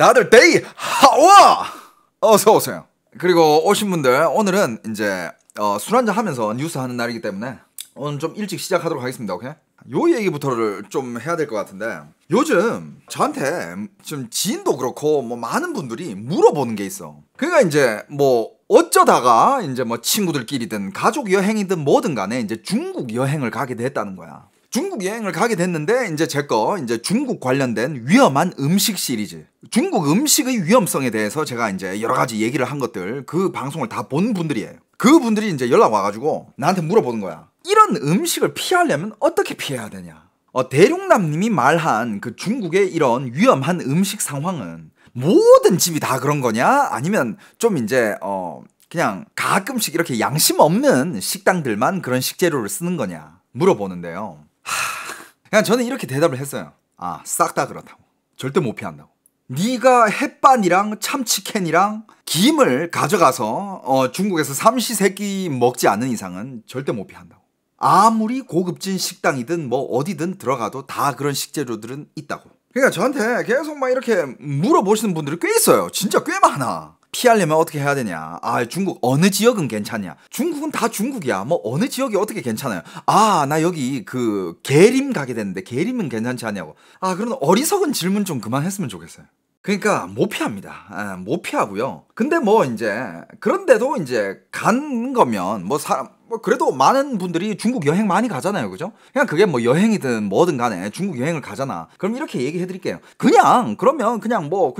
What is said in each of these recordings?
다들 데이 하와 어서 오세요. 그리고 오신 분들 오늘은 이제 술 한잔 하면서 뉴스 하는 날이기 때문에 오늘 좀 일찍 시작하도록 하겠습니다. 오케이? 요 얘기부터를 좀 해야 될 것 같은데, 요즘 저한테 좀 지인도 그렇고 뭐 많은 분들이 물어보는 게 있어. 그러니까 이제 뭐 어쩌다가 이제 뭐 친구들끼리든 가족 여행이든 뭐든 간에 이제 중국 여행을 가게 됐다는 거야. 중국 여행을 가게 됐는데 이제 제 거 이제 중국 관련된 위험한 음식 시리즈, 중국 음식의 위험성에 대해서 제가 이제 여러 가지 얘기를 한 것들, 그 방송을 다 본 분들이에요. 그분들이 이제 연락 와가지고 나한테 물어보는 거야. 이런 음식을 피하려면 어떻게 피해야 되냐? 대륙남님이 말한 그 중국의 이런 위험한 음식 상황은 모든 집이 다 그런 거냐? 아니면 좀 이제 그냥 가끔씩 이렇게 양심 없는 식당들만 그런 식재료를 쓰는 거냐? 물어보는데요. 그냥 저는 이렇게 대답을 했어요. 싹 다 그렇다고. 절대 못 피한다고. 네가 햇반이랑 참치캔이랑 김을 가져가서 중국에서 삼시세끼 먹지 않는 이상은 절대 못 피한다고. 아무리 고급진 식당이든 뭐 어디든 들어가도 다 그런 식재료들은 있다고. 그러니까 저한테 계속 막 이렇게 물어보시는 분들이 꽤 있어요. 진짜 꽤 많아. 피하려면 어떻게 해야 되냐? 중국 어느 지역은 괜찮냐? 중국은 다 중국이야. 뭐 어느 지역이 어떻게 괜찮아요? 나 여기 그 계림 가게 됐는데 계림은 괜찮지 않냐고. 그런 어리석은 질문 좀 그만했으면 좋겠어요. 그러니까 못 피합니다. 못 피하고요. 근데 뭐 이제 그런데도 이제 간 거면 뭐 그래도 많은 분들이 중국 여행 많이 가잖아요. 그죠? 그냥 그게 뭐 여행이든 뭐든 간에 중국 여행을 가잖아. 그럼 이렇게 얘기해 드릴게요. 그러면 그냥 뭐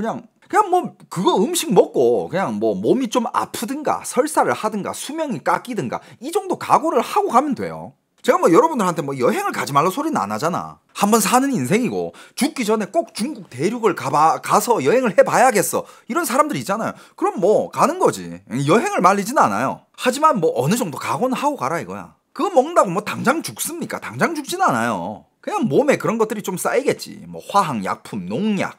그거 음식 먹고 그냥 뭐 몸이 좀 아프든가 설사를 하든가 수명이 깎이든가 이 정도 각오를 하고 가면 돼요. 제가 뭐 여러분들한테 뭐 여행을 가지 말라 소리는 안 하잖아. 한번 사는 인생이고 죽기 전에 꼭 중국 대륙을 가서 여행을 해봐야겠어, 이런 사람들이 있잖아요. 그럼 뭐 가는 거지. 여행을 말리지는 않아요. 하지만 뭐 어느 정도 각오는 하고 가라 이거야. 그거 먹는다고 뭐 당장 죽습니까? 당장 죽지는 않아요. 그냥 몸에 그런 것들이 좀 쌓이겠지. 뭐 화학약품, 농약,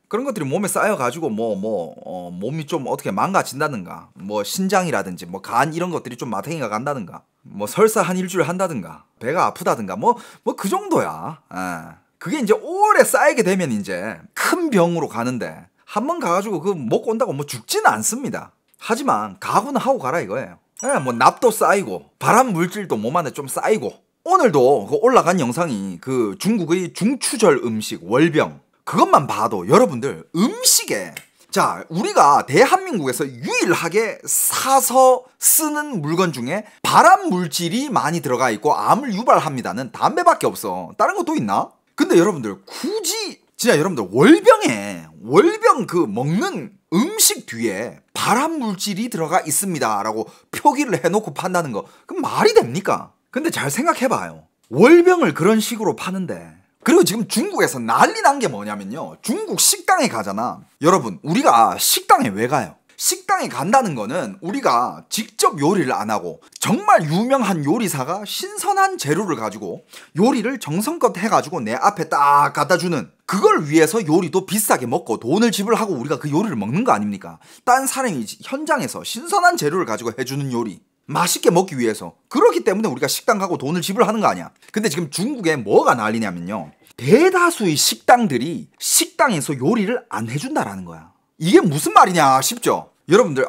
그런 것들이 몸에 쌓여가지고 몸이 좀 어떻게 망가진다든가, 뭐 신장이라든지 뭐 간 이런 것들이 좀 마탱이가 간다든가, 뭐 설사 한 일주일 한다든가, 배가 아프다든가 뭐 그 정도야. 그게 이제 오래 쌓이게 되면 이제 큰 병으로 가는데, 한번 가가지고 그거 먹고 온다고 뭐 죽지는 않습니다. 하지만 각오는 하고 가라 이거예요. 뭐 납도 쌓이고 발암 물질도 몸 안에 좀 쌓이고. 오늘도 그 올라간 영상이 그 중국의 중추절 음식 월병, 그것만 봐도 여러분들 음식에, 자, 우리가 대한민국에서 유일하게 사서 쓰는 물건 중에 발암 물질이 많이 들어가 있고 암을 유발합니다는 담배밖에 없어. 다른 것도 있나? 근데 여러분들 굳이 진짜 여러분들 월병 그 먹는 음식 뒤에 발암 물질이 들어가 있습니다 라고 표기를 해놓고 판다는 거, 그럼 말이 됩니까? 근데 잘 생각해봐요. 월병을 그런 식으로 파는데, 그리고 지금 중국에서 난리 난 게 뭐냐면요, 중국 식당에 가잖아. 여러분, 우리가 식당에 왜 가요? 식당에 간다는 거는 우리가 직접 요리를 안 하고 정말 유명한 요리사가 신선한 재료를 가지고 요리를 정성껏 해가지고 내 앞에 딱 갖다 주는, 그걸 위해서 요리도 비싸게 먹고 돈을 지불하고 우리가 그 요리를 먹는 거 아닙니까? 딴 사람이 현장에서 신선한 재료를 가지고 해주는 요리, 맛있게 먹기 위해서. 그렇기 때문에 우리가 식당 가고 돈을 지불하는 거 아니야. 근데 지금 중국에 뭐가 난리냐면요, 대다수의 식당들이 식당에서 요리를 안 해준다라는 거야. 이게 무슨 말이냐 싶죠? 여러분들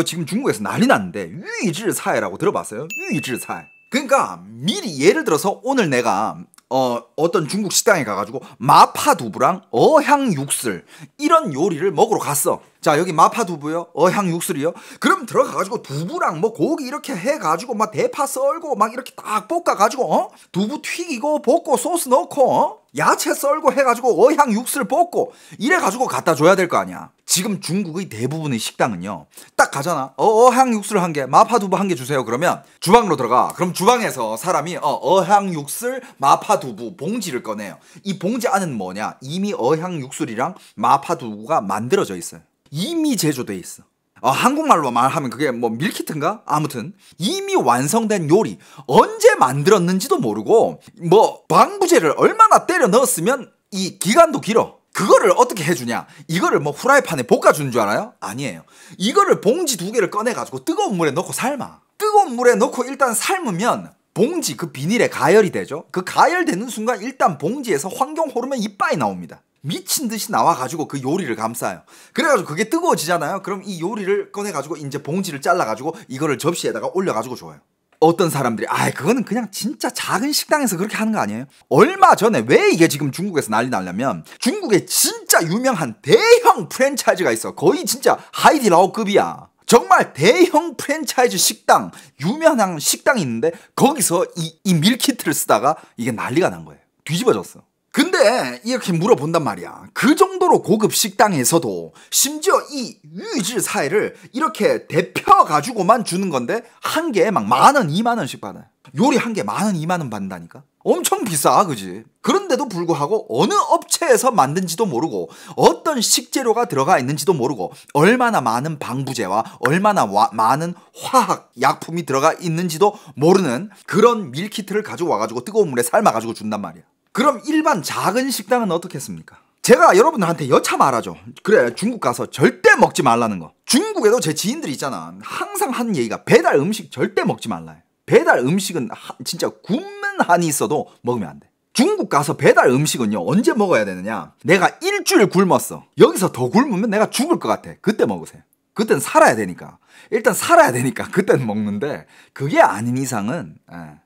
지금 중국에서 난리 났는데 유이즈사이라고 들어봤어요? 유이즈사이. 그러니까 미리 예를 들어서 오늘 내가 어떤 중국 식당에 가가지고 마파두부랑 어향육슬 이런 요리를 먹으러 갔어. 자, 여기 마파두부요, 어향육슬이요. 그럼 들어가가지고 두부랑 뭐 고기 이렇게 해가지고 막 대파 썰고 막 이렇게 딱 볶아가지고 두부 튀기고 볶고 소스 넣고 야채 썰고 해가지고 어향육슬 볶고 이래가지고 갖다 줘야 될 거 아니야. 지금 중국의 대부분의 식당은요, 딱 가잖아. 어향육슬 한 개, 마파두부 한 개 주세요. 그러면 주방으로 들어가. 그럼 주방에서 사람이 어향육슬, 마파두부 봉지를 꺼내요. 이 봉지 안은 뭐냐? 이미 어향육슬이랑 마파두부가 만들어져 있어요. 이미 제조돼 있어. 한국말로 말하면 그게 뭐 밀키트인가? 아무튼 이미 완성된 요리, 언제 만들었는지도 모르고 뭐 방부제를 얼마나 때려 넣었으면 이 기간도 길어. 그거를 어떻게 해주냐? 이거를 뭐 후라이팬에 볶아주는 줄 알아요? 아니에요. 이거를 봉지 2개를 꺼내가지고 뜨거운 물에 넣고 삶아. 뜨거운 물에 넣고 일단 삶으면 봉지 그 비닐에 가열이 되죠. 그 가열되는 순간 일단 봉지에서 환경 호르몬 이빠이 나옵니다. 미친 듯이 나와가지고 그 요리를 감싸요. 그래가지고 그게 뜨거워지잖아요. 그럼 이 요리를 꺼내가지고 이제 봉지를 잘라가지고 이거를 접시에다가 올려가지고 줘요. 어떤 사람들이 그거는 그냥 진짜 작은 식당에서 그렇게 하는 거 아니에요? 얼마 전에 왜 이게 지금 중국에서 난리 나려면 중국에 진짜 유명한 대형 프랜차이즈가 있어. 거의 진짜 하이디라오급이야. 정말 대형 프랜차이즈 식당, 유명한 식당이 있는데 거기서 이 밀키트를 쓰다가 이게 난리가 난 거예요. 뒤집어졌어. 근데 이렇게 물어본단 말이야. 그 정도로 고급 식당에서도 심지어 이 유이질 사이를 이렇게 데펴가지고만 주는 건데 한 개에 막 10,000원, 20,000원씩 받아요. 요리 한 개 10,000원, 20,000원 받는다니까? 엄청 비싸, 그지? 그런데도 불구하고 어느 업체에서 만든지도 모르고 어떤 식재료가 들어가 있는지도 모르고 얼마나 많은 방부제와 얼마나 많은 화학 약품이 들어가 있는지도 모르는 그런 밀키트를 가지고 와가지고 뜨거운 물에 삶아가지고 준단 말이야. 그럼 일반 작은 식당은 어떻겠습니까? 제가 여러분들한테 여차 말하죠. 그래, 중국 가서 절대 먹지 말라는 거. 중국에도 제 지인들이 있잖아. 항상 하는 얘기가 배달 음식 절대 먹지 말라 해. 배달 음식은 진짜 굶는 한이 있어도 먹으면 안 돼. 중국 가서 배달 음식은요, 언제 먹어야 되느냐? 내가 일주일 굶었어. 여기서 더 굶으면 내가 죽을 것 같아. 그때 먹으세요. 그땐 살아야 되니까. 일단 살아야 되니까 그때는 먹는데 그게 아닌 이상은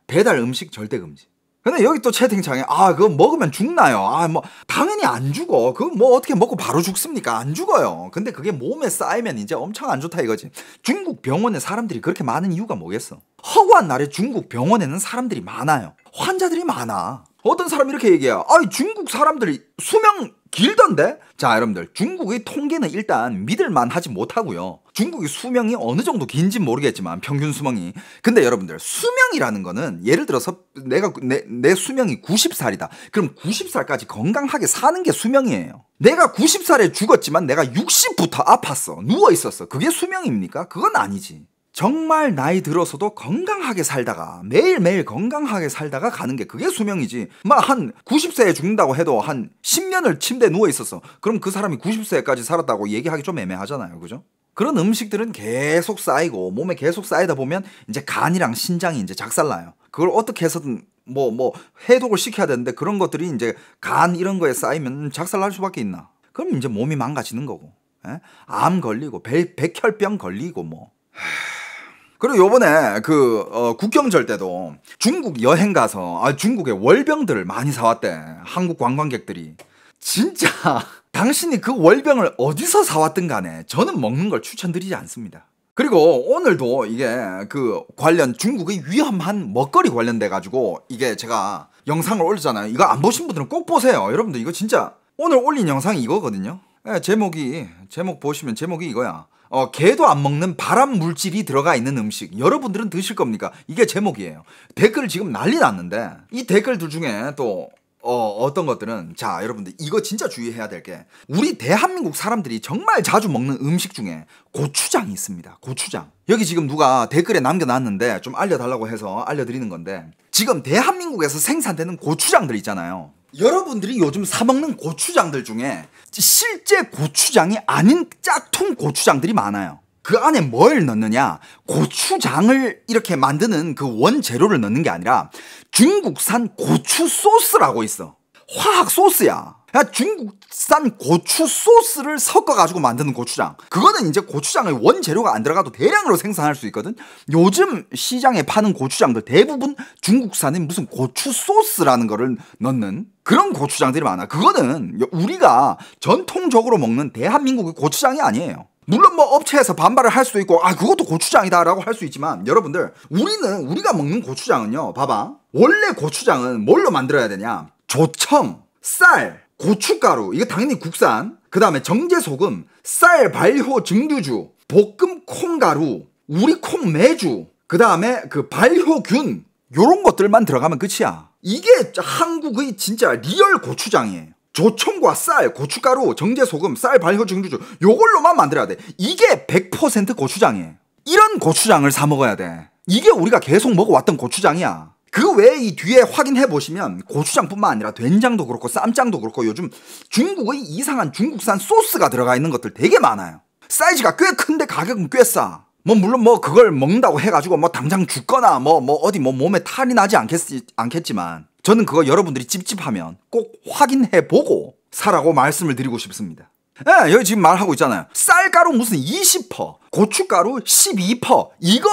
배달 음식 절대 금지. 근데 여기 또 채팅창에 그거 먹으면 죽나요? 뭐 당연히 안 죽어. 그거 뭐 어떻게 먹고 바로 죽습니까? 안 죽어요. 근데 그게 몸에 쌓이면 이제 엄청 안 좋다 이거지. 중국 병원에 사람들이 그렇게 많은 이유가 뭐겠어? 허구한 날에 중국 병원에는 사람들이 많아요. 환자들이 많아. 어떤 사람이 이렇게 얘기해요. 중국 사람들이 수명 길던데? 자, 여러분들, 중국의 통계는 일단 믿을만 하지 못하고요. 중국의 수명이 어느 정도 긴지 모르겠지만 평균 수명이. 근데 여러분들, 수명이라는 거는 예를 들어서 내 수명이 90살이다. 그럼 90살까지 건강하게 사는 게 수명이에요. 내가 90살에 죽었지만 내가 60부터 아팠어. 누워 있었어. 그게 수명입니까? 그건 아니지. 정말 나이 들어서도 건강하게 살다가 매일매일 건강하게 살다가 가는 게 그게 수명이지. 막 한 90세에 죽는다고 해도 한 10년을 침대에 누워 있었어. 그럼 그 사람이 90세까지 살았다고 얘기하기 좀 애매하잖아요. 그죠? 그런 음식들은 계속 쌓이고 몸에 계속 쌓이다 보면 이제 간이랑 신장이 이제 작살나요. 그걸 어떻게 해서든 뭐 해독을 시켜야 되는데 그런 것들이 이제 간 이런 거에 쌓이면 작살날 수밖에 있나. 그럼 이제 몸이 망가지는 거고. 암 걸리고 백혈병 걸리고 뭐. 그리고 요번에 국경절 때도 중국 여행 가서 중국의 월병들을 많이 사왔대. 한국 관광객들이. 진짜 당신이 그 월병을 어디서 사왔든 간에 저는 먹는 걸 추천드리지 않습니다. 그리고 오늘도 이게 관련 중국의 위험한 먹거리 관련돼 가지고 이게 제가 영상을 올렸잖아요. 이거 안 보신 분들은 꼭 보세요. 여러분들 이거 진짜 오늘 올린 영상이 이거거든요. 제목 보시면 제목이 이거야. 개도 안 먹는 발암 물질이 들어가 있는 음식 여러분들은 드실 겁니까? 이게 제목이에요. 댓글 지금 난리 났는데 이 댓글들 중에 또 어떤 것들은 자 여러분들 이거 진짜 주의해야 될 게 우리 대한민국 사람들이 정말 자주 먹는 음식 중에 고추장이 있습니다. 고추장. 여기 지금 누가 댓글에 남겨놨는데 좀 알려달라고 해서 알려드리는 건데 지금 대한민국에서 생산되는 고추장들 있잖아요. 여러분들이 요즘 사먹는 고추장들 중에 실제 고추장이 아닌 짝퉁 고추장들이 많아요. 그 안에 뭘 넣느냐? 고추장을 이렇게 만드는 그 원재료를 넣는 게 아니라 중국산 고추 소스라고 있어. 화학 소스야. 중국산 고추 소스를 섞어가지고 만드는 고추장. 그거는 이제 고추장의 원재료가 안 들어가도 대량으로 생산할 수 있거든. 요즘 시장에 파는 고추장들 대부분 중국산인 무슨 고추 소스라는 거를 넣는 그런 고추장들이 많아. 그거는 우리가 전통적으로 먹는 대한민국의 고추장이 아니에요. 물론 뭐 업체에서 반발을 할 수도 있고 그것도 고추장이다 라고 할 수 있지만 여러분들 우리가 먹는 고추장은요 봐봐 원래 고추장은 뭘로 만들어야 되냐 조청, 쌀, 고춧가루 이거 당연히 국산 그 다음에 정제소금, 쌀, 발효, 증류주, 볶음 콩가루, 우리콩 매주 그 다음에 그 발효균 요런 것들만 들어가면 끝이야. 이게 한국의 진짜 리얼 고추장이에요. 조청과 쌀, 고춧가루, 정제소금, 쌀, 발효, 증류주 요걸로만 만들어야 돼. 이게 100% 고추장이에요. 이런 고추장을 사 먹어야 돼. 이게 우리가 계속 먹어왔던 고추장이야. 그 외에 이 뒤에 확인해 보시면 고추장뿐만 아니라 된장도 그렇고 쌈장도 그렇고 요즘 중국의 이상한 중국산 소스가 들어가 있는 것들 되게 많아요. 사이즈가 꽤 큰데 가격은 꽤 싸. 물론 그걸 먹는다고 해가지고 당장 죽거나 어디 몸에 탈이 나지 않겠지만 저는 그거 여러분들이 찝찝하면 꼭 확인해 보고 사라고 말씀을 드리고 싶습니다. 예, 여기 지금 말하고 있잖아요. 쌀가루 무슨 20%, 고춧가루 12%. 이거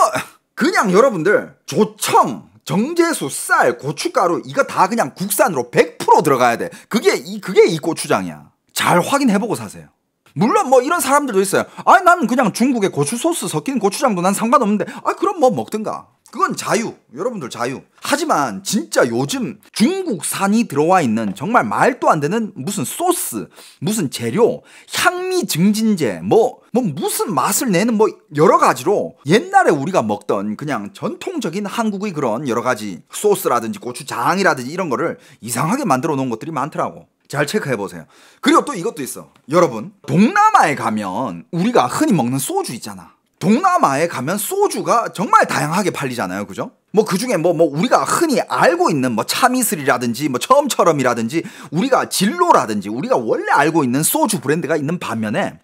그냥 여러분들 조청, 정제수, 쌀, 고춧가루 이거 다 그냥 국산으로 100% 들어가야 돼. 그게 이 고추장이야. 잘 확인해보고 사세요. 물론 뭐 이런 사람들도 있어요. 아, 나는 그냥 중국에 고추 소스 섞인 고추장도 난 상관없는데, 아, 그럼 뭐 먹든가. 그건 자유. 여러분들 자유. 하지만 진짜 요즘 중국산이 들어와 있는 정말 말도 안 되는 무슨 소스, 무슨 재료, 향미 증진제, 뭐 무슨 맛을 내는 뭐 여러 가지로 옛날에 우리가 먹던 그냥 전통적인 한국의 그런 여러 가지 소스라든지 고추장이라든지 이런 거를 이상하게 만들어 놓은 것들이 많더라고. 잘 체크해보세요. 그리고 또 이것도 있어. 여러분, 동남아에 가면 우리가 흔히 먹는 소주 있잖아. 동남아에 가면 소주가 정말 다양하게 팔리잖아요. 그죠? 뭐 그중에 뭐 우리가 흔히 알고 있는 뭐 참이슬이라든지 뭐 처음처럼이라든지 우리가 진로라든지 우리가 원래 알고 있는 소주 브랜드가 있는 반면에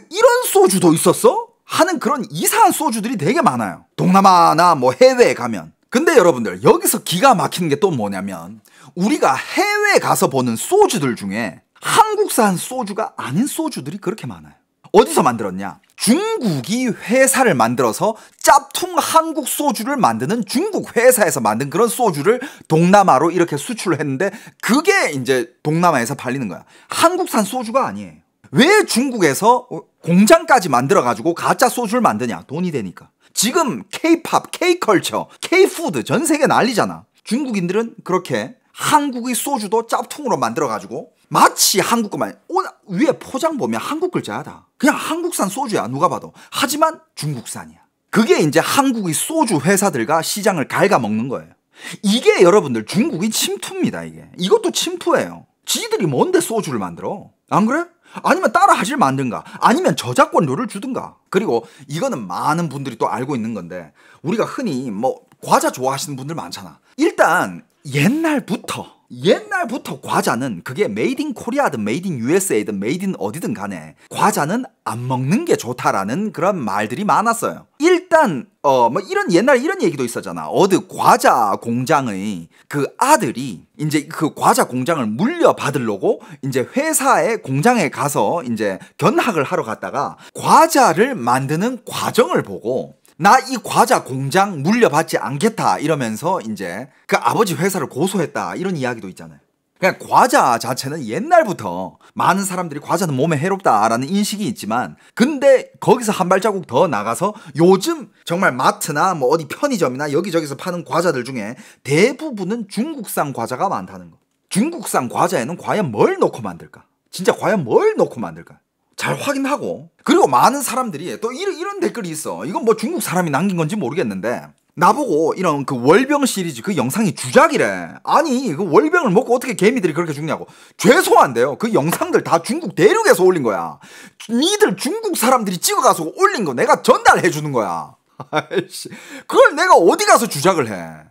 이런 소주도 있었어? 하는 그런 이상한 소주들이 되게 많아요. 동남아나 뭐 해외에 가면. 근데 여러분들 여기서 기가 막히는 게 또 뭐냐면 우리가 해외에 가서 보는 소주들 중에 한국산 소주가 아닌 소주들이 그렇게 많아요. 어디서 만들었냐? 중국이 회사를 만들어서 짭퉁 한국 소주를 만드는 중국 회사에서 만든 그런 소주를 동남아로 이렇게 수출을 했는데 그게 이제 동남아에서 팔리는 거야. 한국산 소주가 아니에요. 왜 중국에서 공장까지 만들어가지고 가짜 소주를 만드냐? 돈이 되니까. 지금 K-팝, K-컬처, K-푸드 전 세계 난리잖아. 중국인들은 그렇게 한국의 소주도 짭퉁으로 만들어가지고 마치 한국 것만 위에 포장 보면 한국 글자야다. 그냥 한국산 소주야 누가 봐도. 하지만 중국산이야. 그게 이제 한국의 소주 회사들과 시장을 갉아먹는 거예요. 이게 여러분들 중국의 침투입니다. 이것도 침투예요. 지들이 뭔데 소주를 만들어? 안 그래? 아니면 따라하질 만든가? 아니면 저작권료를 주든가? 그리고 이거는 많은 분들이 또 알고 있는 건데 우리가 흔히 뭐 과자 좋아하시는 분들 많잖아. 일단 옛날부터 과자는 그게 메이드 인 코리아든 메이드 인 USA든 메이드 인 어디든 간에 과자는 안 먹는 게 좋다라는 그런 말들이 많았어요. 일단 뭐 옛날에 이런 얘기도 있었잖아. 어느 과자 공장의 그 아들이 이제 그 과자 공장을 물려받으려고 이제 회사의 공장에 가서 이제 견학을 하러 갔다가 과자를 만드는 과정을 보고 나 이 과자 공장 물려받지 않겠다 이러면서 이제 그 아버지 회사를 고소했다 이런 이야기도 있잖아요. 그냥 과자 자체는 옛날부터 많은 사람들이 과자는 몸에 해롭다라는 인식이 있지만 근데 거기서 한 발자국 더 나가서 요즘 정말 마트나 뭐 어디 편의점이나 여기저기서 파는 과자들 중에 대부분은 중국산 과자가 많다는 거. 중국산 과자에는 과연 뭘 넣고 만들까? 진짜 과연 뭘 넣고 만들까? 잘 확인하고. 그리고 많은 사람들이 또 이런 댓글이 있어. 이건 뭐 중국 사람이 남긴 건지 모르겠는데 나보고 이런 그 월병 시리즈 그 영상이 주작이래. 아니 그 월병을 먹고 어떻게 개미들이 그렇게 죽냐고. 죄송한데요. 그 영상들 다 중국 대륙에서 올린 거야. 니들 중국 사람들이 찍어가서 올린 거 내가 전달해 주는 거야. 아이씨, 그걸 내가 어디 가서 주작을 해.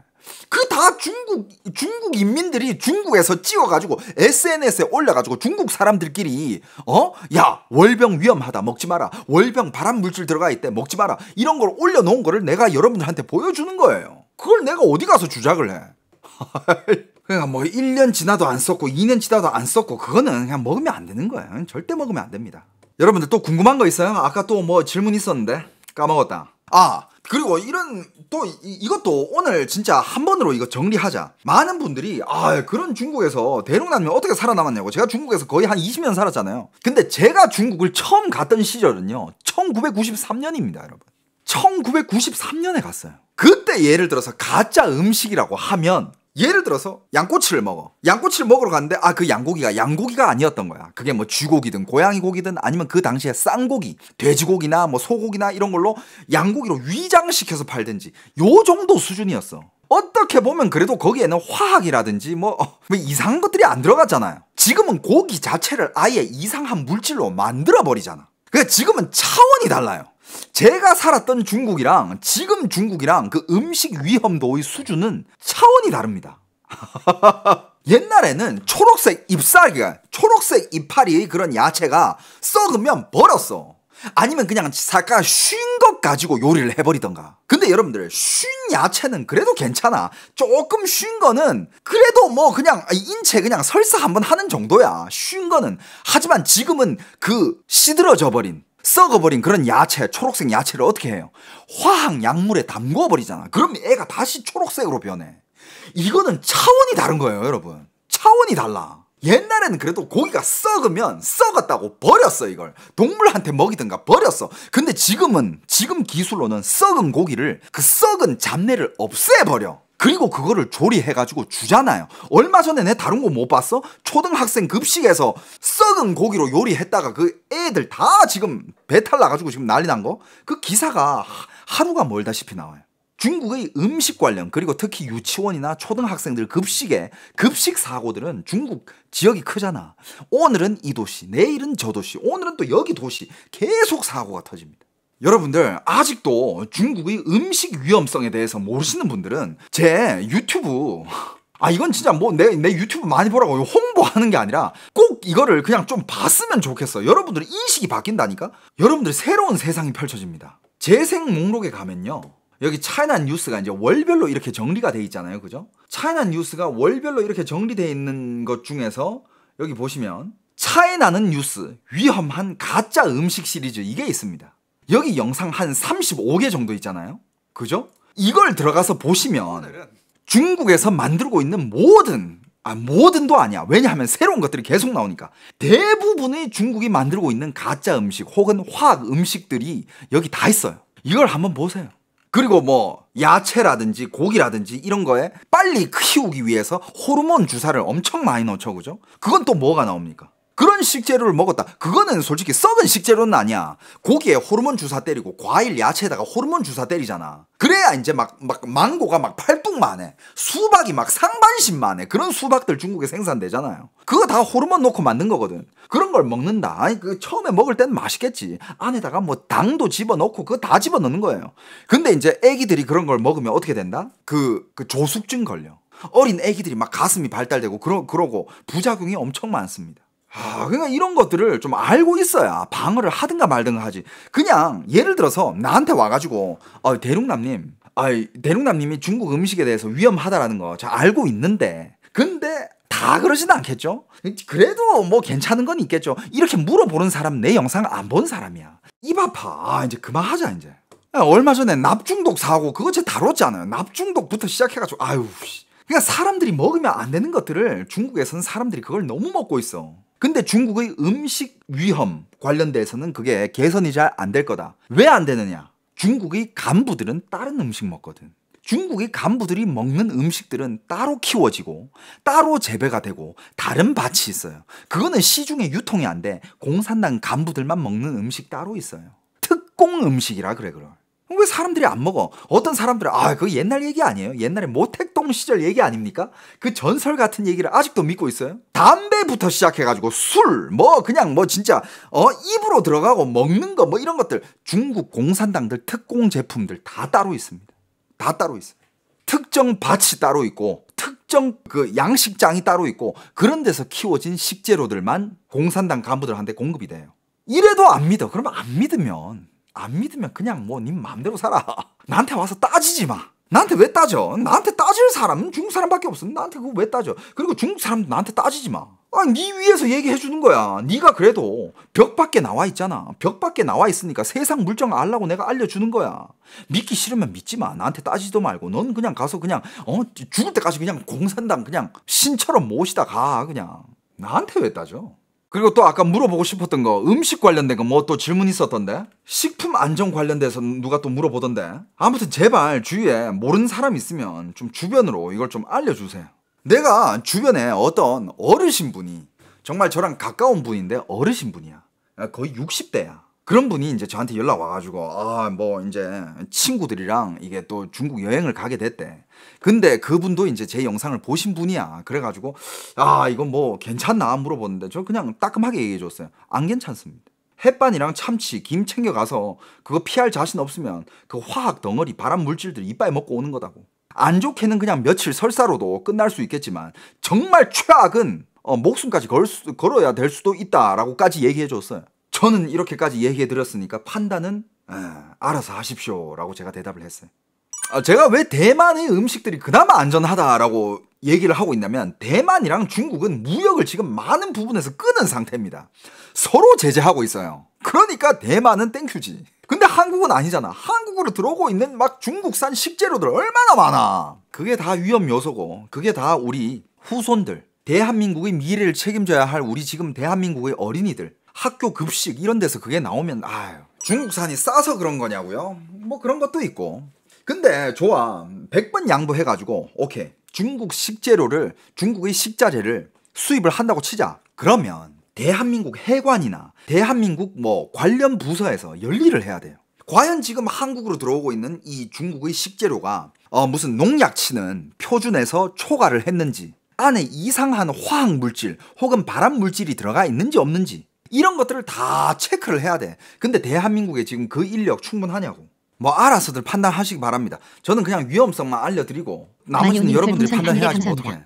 그 다 중국 인민들이 중국에서 찍어가지고 SNS에 올려가지고 중국 사람들끼리 야 월병 위험하다 먹지 마라, 월병 발암 물질 들어가 있대 먹지 마라 이런 걸 올려놓은 거를 내가 여러분들한테 보여주는 거예요. 그걸 내가 어디 가서 주작을 해. 그러니까 뭐 1년 지나도 안 썼고 2년 지나도 안 썼고 그거는 그냥 먹으면 안 되는 거예요. 절대 먹으면 안 됩니다. 여러분들 또 궁금한 거 있어요? 아까 또 뭐 질문 있었는데 까먹었다. 그리고 이것도 오늘 진짜 한 번으로 이거 정리하자. 많은 분들이 그런 중국에서 대륙남면 어떻게 살아남았냐고. 제가 중국에서 거의 한 20년 살았잖아요. 근데 제가 중국을 처음 갔던 시절은요 1993년입니다 여러분. 1993년에 갔어요. 그때 예를 들어서 가짜 음식이라고 하면 예를 들어서 양꼬치를 먹어. 양꼬치를 먹으러 갔는데 그 양고기가 아니었던 거야. 그게 뭐 쥐고기든 고양이 고기든 아니면 그 당시에 쌍고기, 돼지고기나 뭐 소고기나 이런 걸로 양고기로 위장시켜서 팔든지 요 정도 수준이었어. 어떻게 보면 그래도 거기에는 화학이라든지 뭐 이상한 것들이 안 들어갔잖아요. 지금은 고기 자체를 아예 이상한 물질로 만들어버리잖아. 그러니까 지금은 차원이 달라요. 제가 살았던 중국이랑 지금 중국이랑 그 음식 위험도의 수준은 차원이 다릅니다. 옛날에는 초록색 이파리의 그런 야채가 썩으면 버렸어. 아니면 그냥 잠깐 쉰 것 가지고 요리를 해버리던가. 근데 여러분들 쉰 야채는 그래도 괜찮아. 조금 쉰 거는 그래도 뭐 그냥 인체 그냥 설사 한번 하는 정도야. 쉰 거는. 하지만 지금은 그 시들어져 버린 썩어버린 그런 야채, 초록색 야채를 어떻게 해요? 화학 약물에 담궈버리잖아. 그럼 애가 다시 초록색으로 변해. 이거는 차원이 다른 거예요, 여러분. 차원이 달라. 옛날에는 그래도 고기가 썩으면 썩었다고 버렸어. 이걸 동물한테 먹이든가 버렸어. 근데 지금 기술로는 썩은 고기를 그 썩은 잡내를 없애버려. 그리고 그거를 조리해가지고 주잖아요. 얼마 전에 내 다른 거 못 봤어? 초등학생 급식에서 썩은 고기로 요리했다가 그 애들 다 지금 배탈 나가지고 지금 난리 난 거? 그 기사가 하루가 멀다시피 나와요. 중국의 음식 관련, 그리고 특히 유치원이나 초등학생들 급식에 급식 사고들은 중국 지역이 크잖아. 오늘은 이 도시, 내일은 저 도시, 오늘은 또 여기 도시, 계속 사고가 터집니다. 여러분들 아직도 중국의 음식 위험성에 대해서 모르시는 분들은 제 유튜브, 이건 진짜 뭐 내 유튜브 많이 보라고 홍보하는 게 아니라 꼭 이거를 그냥 좀 봤으면 좋겠어. 여러분들 인식이 바뀐다니까? 여러분들 새로운 세상이 펼쳐집니다. 재생 목록에 가면요, 여기 차이나 뉴스가 이제 월별로 이렇게 정리가 돼 있잖아요. 그죠? 차이나 뉴스가 월별로 이렇게 정리되어 있는 것 중에서 여기 보시면 차이나는 뉴스 위험한 가짜 음식 시리즈 이게 있습니다. 여기 영상 한 35개 정도 있잖아요. 그죠? 이걸 들어가서 보시면 중국에서 만들고 있는 모든도 아니야. 왜냐하면 새로운 것들이 계속 나오니까. 대부분의 중국이 만들고 있는 가짜 음식 혹은 화학 음식들이 여기 다 있어요. 이걸 한번 보세요. 그리고 뭐 야채라든지 고기라든지 이런 거에 빨리 키우기 위해서 호르몬 주사를 엄청 많이 넣죠. 그죠? 그건 또 뭐가 나옵니까? 그런 식재료를 먹었다. 그거는 솔직히 썩은 식재료는 아니야. 고기에 호르몬 주사 때리고 과일 야채에다가 호르몬 주사 때리잖아. 그래야 이제 막 망고가 막 팔뚝만해. 수박이 막 상반신만해. 그런 수박들 중국에 생산되잖아요. 그거 다 호르몬 넣고 만든 거거든. 그런 걸 먹는다. 아니 그 처음에 먹을 때는 맛있겠지. 안에다가 뭐 당도 집어넣고 그거 다 집어넣는 거예요. 근데 이제 애기들이 그런 걸 먹으면 어떻게 된다? 그 조숙증 걸려. 어린 애기들이 막 가슴이 발달되고 그러고 부작용이 엄청 많습니다. 그러니까 이런 것들을 좀 알고 있어야 방어를 하든가 말든가 하지. 그냥 예를 들어서 나한테 와가지고 대륙남님이 중국 음식에 대해서 위험하다라는 거 잘 알고 있는데, 근데 다 그러진 않겠죠? 그래도 뭐 괜찮은 건 있겠죠. 이렇게 물어보는 사람 내 영상 안 본 사람이야. 입 아파. 이제 그만하자 이제. 얼마 전에 납중독 사고 그거 제가 다뤘잖아요. 납중독부터 시작해가지고 그러니까 사람들이 먹으면 안 되는 것들을 중국에서는 사람들이 그걸 너무 먹고 있어. 근데 중국의 음식 위험 관련돼서는 그게 개선이 잘 안 될 거다. 왜 안 되느냐? 중국의 간부들은 다른 음식 먹거든. 중국의 간부들이 먹는 음식들은 따로 키워지고 따로 재배가 되고 다른 밭이 있어요. 그거는 시중에 유통이 안 돼. 공산당 간부들만 먹는 음식 따로 있어요. 특공 음식이라 그래. 왜 사람들이 안 먹어? 어떤 사람들은 그거 옛날 얘기 아니에요? 옛날에 모택동 시절 얘기 아닙니까? 그 전설 같은 얘기를 아직도 믿고 있어요? 담배부터 시작해가지고 술, 진짜 입으로 들어가고 먹는 거 이런 것들, 중국 공산당들 특공 제품들 다 따로 있습니다. 다 따로 있어요. 특정 밭이 따로 있고 특정 그 양식장이 따로 있고 그런 데서 키워진 식재료들만 공산당 간부들한테 공급이 돼요. 이래도 안 믿어. 그러면 안 믿으면 그냥 뭐 님 마음대로 살아. 나한테 와서 따지지 마. 나한테 왜 따져? 나한테 따질 사람은 중국 사람밖에 없어. 나한테 그거 왜 따져? 그리고 중국 사람도 나한테 따지지 마. 네 위에서 얘기해 주는 거야. 네가 그래도 벽 밖에 나와 있잖아. 벽 밖에 나와 있으니까 세상 물정 알라고 내가 알려주는 거야. 믿기 싫으면 믿지 마. 나한테 따지도 말고. 넌 그냥 가서 그냥 죽을 때까지 그냥 공산당 그냥 신처럼 모시다 가. 그냥. 나한테 왜 따져? 그리고 또 아까 물어보고 싶었던 거, 음식 관련된 거 뭐 또 질문 있었던데? 식품 안전 관련돼서 누가 또 물어보던데? 아무튼 제발 주위에 모르는 사람 있으면 좀 주변으로 이걸 좀 알려주세요. 내가 주변에 어떤 어르신분이, 정말 저랑 가까운 분인데 어르신분이야. 거의 60대야. 그런 분이 이제 저한테 연락 와가지고 이제 친구들이랑 이게 또 중국 여행을 가게 됐대. 근데 그분도 이제 제 영상을 보신 분이야. 그래가지고 이건 뭐 괜찮나 물어보는데 저 그냥 따끔하게 얘기해줬어요. 안 괜찮습니다. 햇반이랑 참치, 김 챙겨가서 그거 피할 자신 없으면 그 화학 덩어리 발암 물질들 이빨에 먹고 오는 거다고. 안 좋게는 그냥 며칠 설사로도 끝날 수 있겠지만 정말 최악은 목숨까지 걸어야 될 수도 있다라고까지 얘기해줬어요. 저는 이렇게까지 얘기해드렸으니까 판단은 알아서 하십시오라고 제가 대답을 했어요. 제가 왜 대만의 음식들이 그나마 안전하다라고 얘기를 하고 있냐면 대만이랑 중국은 무역을 지금 많은 부분에서 끊은 상태입니다. 서로 제재하고 있어요. 그러니까 대만은 땡큐지. 근데 한국은 아니잖아. 한국으로 들어오고 있는 막 중국산 식재료들 얼마나 많아. 그게 다 위험 요소고 그게 다 우리 후손들, 대한민국의 미래를 책임져야 할 우리 지금 대한민국의 어린이들, 학교 급식 이런 데서 그게 나오면 중국산이 싸서 그런 거냐고요? 뭐 그런 것도 있고. 근데 좋아. 100번 양보해가지고 오케이. 중국 식재료를, 중국의 식자재를 수입을 한다고 치자. 그러면 대한민국 해관이나 대한민국 뭐 관련 부서에서 열일을 해야 돼요. 과연 지금 한국으로 들어오고 있는 이 중국의 식재료가 무슨 농약 치는 표준에서 초과를 했는지, 안에 이상한 화학 물질 혹은 발암 물질이 들어가 있는지 없는지 이런 것들을 다 체크를 해야 돼. 근데 대한민국에 지금 그 인력 충분하냐고. 뭐 알아서들 판단하시기 바랍니다. 저는 그냥 위험성만 알려드리고 나머지는 여러분들이 판단해야지 뭐 어떡해.